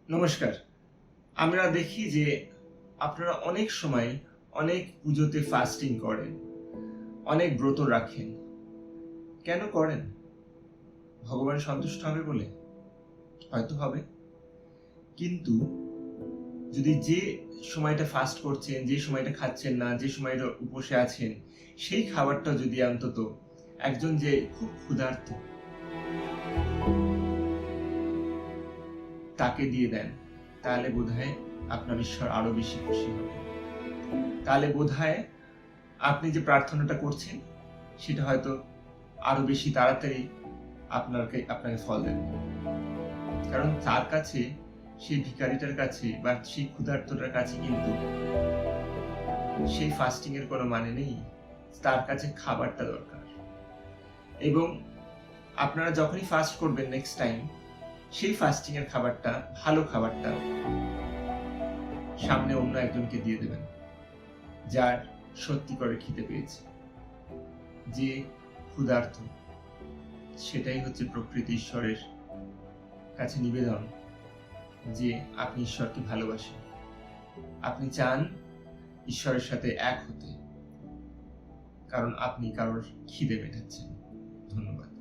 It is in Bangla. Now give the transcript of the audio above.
নমস্কার। আমরা দেখি যে আপনারা অনেক সময় অনেক পুজোতে ফাস্টিং করেন, অনেক ব্রত রাখেন। কেন করেন? ভগবান সন্তুষ্ট হবে বলে? হয়তো হবে। কিন্তু যদি যে সময়টা ফাস্ট করছেন, যে সময়টা খাচ্ছেন না, যে সময়টা উপোসে আছেন, সেই খাবারটা যদি অন্তত একজন যে খুব ক্ষুধার্ত তাকে দিয়ে দেন, তাহলে বোধহয় আপনার ঈশ্বর আরো বেশি খুশি হবে। তাহলে বোধহয় আপনি যে প্রার্থনাটা করছেন সেটা হয়তো আরো বেশি তাড়াতাড়ি আপনাকে ফল দেবে। কারণ তার কাছে, সেই ভিখারিটার কাছে বা সেই ক্ষুধার্তটার কাছে কিন্তু সেই ফাস্টিং এর কোনো মানে নেই। তার কাছে খাবারটা দরকার। এবং আপনারা যখনই ফাস্ট করবেন নেক্সট টাইম, সেই ফাস্টিং এর খাবারটা, ভালো খাবারটা সামনে অন্য একজনকে দিয়ে দেবেন, যার সত্যি করে খিদে পেয়েছে, যে ক্ষুধার্ত। সেটাই হচ্ছে প্রকৃত ঈশ্বরের কাছে নিবেদন, যে আপনি ঈশ্বরকে ভালোবাসেন, আপনি চান ঈশ্বরের সাথে এক হতে, কারণ আপনি কারোর খিদে মেটাচ্ছেন। ধন্যবাদ।